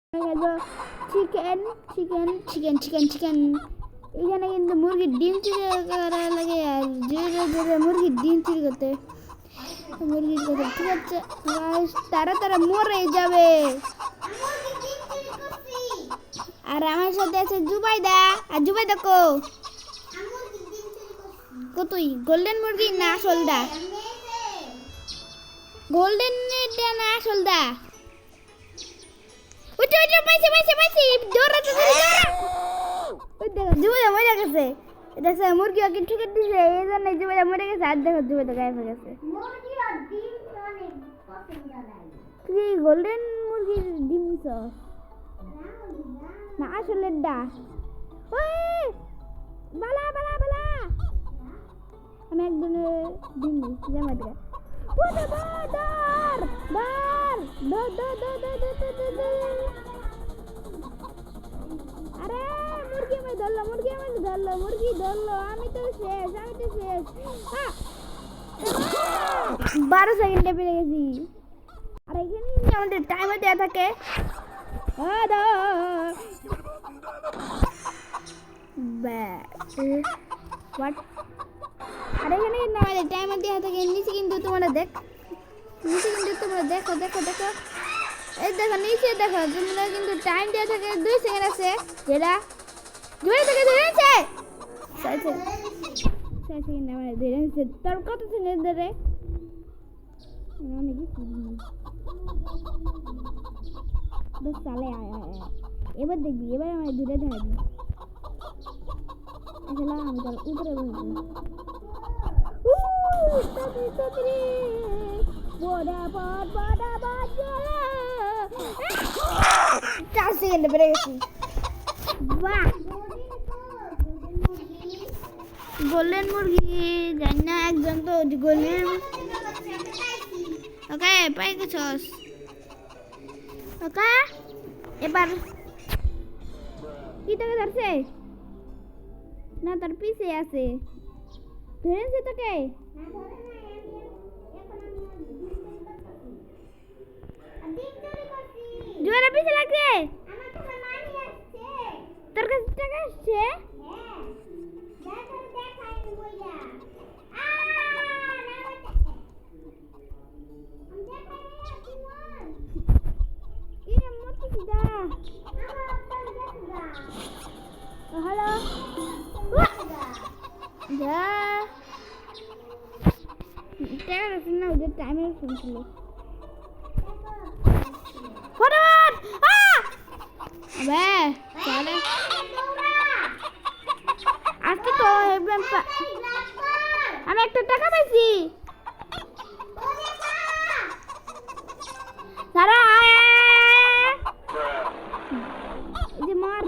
Chicken chicken chicken chicken chicken এখানে কিন্তু মুরগির ডিম চুরি করা লাগে আর জোরে জোরে মুরগির ডিম চুরি করতে মুরগির কথা ঠিক আছে তারা তারা মরে যাবে আর আমার সাথে আছে জুবাইদা আর জুবাইদা তুই গোল্ডেন মুরগি না আসলদা গোল্ডেন না আসলদা ওইটা পাইছে দৌড়া জুবাইদা মরে গেছে দেখছে মুরগি ওকে ঠুকে দিছে এই জন্য জুবাইদা মরে গেছে আর দেখো জুবাইদা গায়েব হয়ে গেছে তুই গোল্ডেন মুরগির ডিম সস না আসলে ডা ওই বালা বালা বালা আমি একদিনে ডিম দিই জামা দিয়ে ওরে বাদার দার আরে মুরগি ধরলো আমি তো শেষ 12 সেকেন্ডে পেরে গেছি আর এখানে আমাদের টাইমার দেওয়া থাকে আর এখানে কিন্তু আমাদের টাইমার দেওয়া থাকে নিচে কিন্তু তোমরা দেখো এই দেখো নিচে দেখো তোমরা কিন্তু টাইম দেওয়া থাকে 2 সেকেন্ড আছে যেটা ধরে থেকে ধরেছে 6 সেকেন্ড আমাদের ধরেছে তোর কত সেকেন্ড ধরে আমি কি बस साले आया এবার দেখবি এবার আমায় দূরে ধরবি আসলে আমি তার উপরে বসবো ততরি বড়া চার সেকেন্ডে বেড়ে গেছি বাহ গোল্ডেন মুরগি জানি না একজন তো গোল্ডেন ওকে পাই গেছস ওকে এবার কি তোকে ধরছে না তোর পিছে আছে ধরেছে তোকে জোরে পিছে লাগছে তোর কাছে টাকা আসছে Halo. Ya. Kita rasanya udah timer dulu. Forward. Abe, salah. Astu to heblan pa. Ami ekta taka paisi. Sara এই মার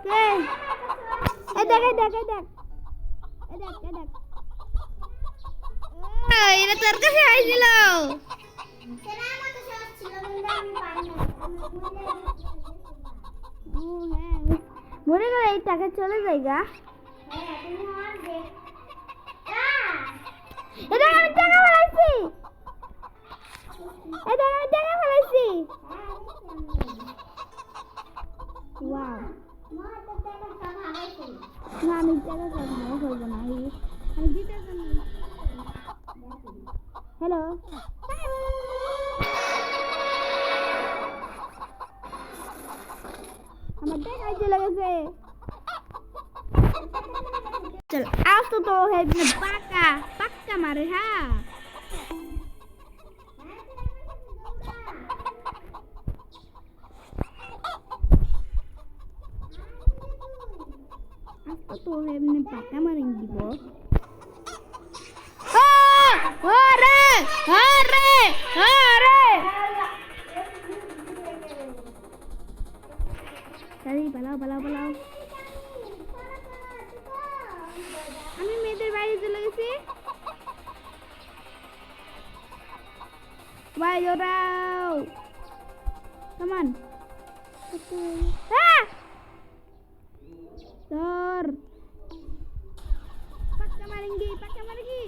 কে এই দেখ এটা তোর কাছে আইছিল মরে গেল এই টাকা চলে যায়গা এটা আমি টাকা ফেলাইছি Wow. না আমি টাকা করবো না আমি দিতে হ্যালো আমার টাকা চলে গেছে চল আসতো তো হেডনে পাক্কা মারে হ্যাঁ तो हमने पक्का मारेंगे वो अरे चलिए बलाओ আমি মেয়েদের বাইরে চলে গেছি বাইরে যাও come on Sir, pakka marengi.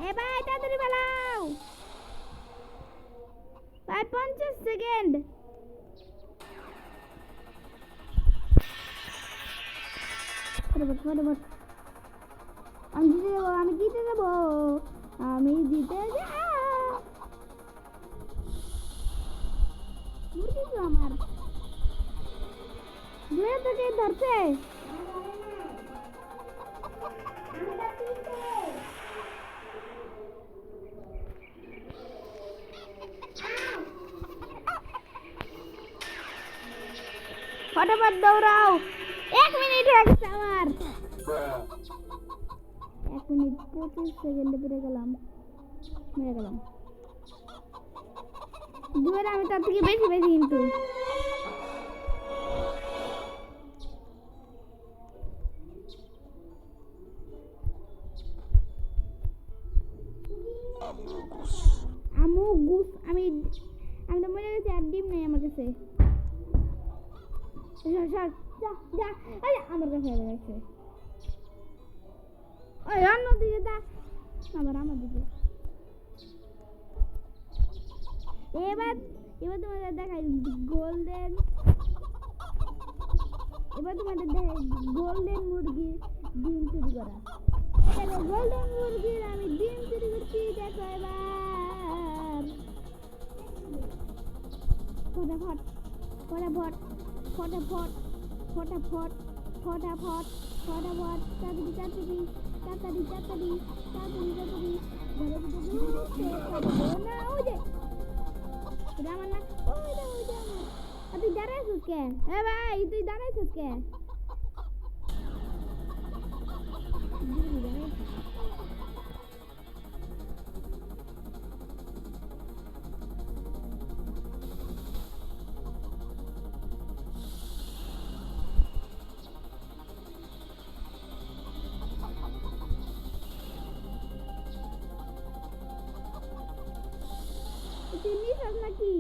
এ ভাই তাড়াতাড়ি পালাও ভাই 50 সেকেন্ড ফটাফট আমি জিতে যাবো আমি জিতে যাব মুরগি তো আমার দূরে থেকে ধরছে ফটাফট দৌড়াও 1 মিনিট হয়ে গেছে আমার 1 মিনিট 25 সেকেন্ডে মেরে গেলাম দুবার আমি তার থেকে বেশি কিন্তু আমি তো মরে গেছি আর ডিম নেই আমার কাছে আমার কাছে গেছে অন্যদিকে আমার দিকে এবার তোমাদের দেখাই গোল্ডেন মুরগি ডিম চুরি করা গোল্ডেন মুরগির আমি ডিম চুরি করছি দেখো এবার ফটাফট তাড়াতাড়ি না ওই যে আমার না ওই যে তুই দাঁড়াইছিস কে ভাই তুই দাঁড়াইছিস কে নাকি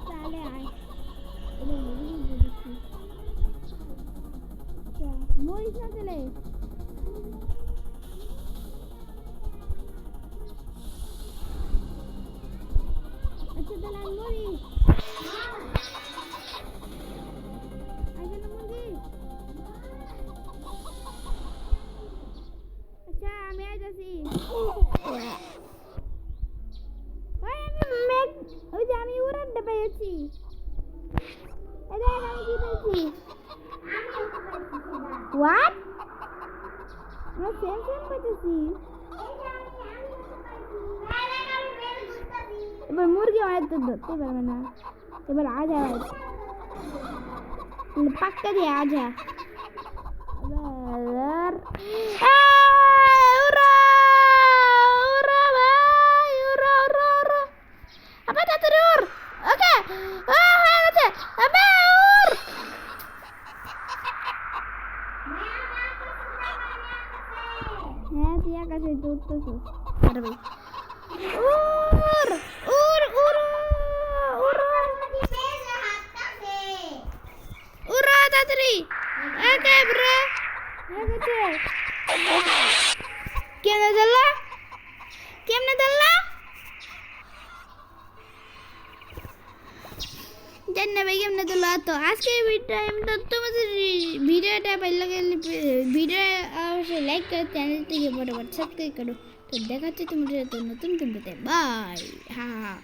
তাহলে আয় মরিস না চলে আচ্ছা তাহলে আমি মরিস আচ্ছা আমি আজ আছি ওই যে আমি উড়ানটা পেয়েছি আমি কি পেয়েছি হোয়াট আমরা সেম পেয়েছি এবার মুরগি অনেক তো ধরতে পারবে না এবার আজা পাক্কা দিয়ে আজা এবার তুই আকাশে উঠতেছিস তাড়াতাড়ি কেমনে ধরলা জান্নাবে কেমনে ধরলা তো আজকে তোমাদের ভিডিওটা ভালো লাগলে ভিডিও অবশ্যই লাইক করো চ্যানেলটিকে বরাবর সাবস্ক্রাইব করো তো দেখা হচ্ছে তোমাদের নতুন ভিডিওতে বাই হ্যাঁ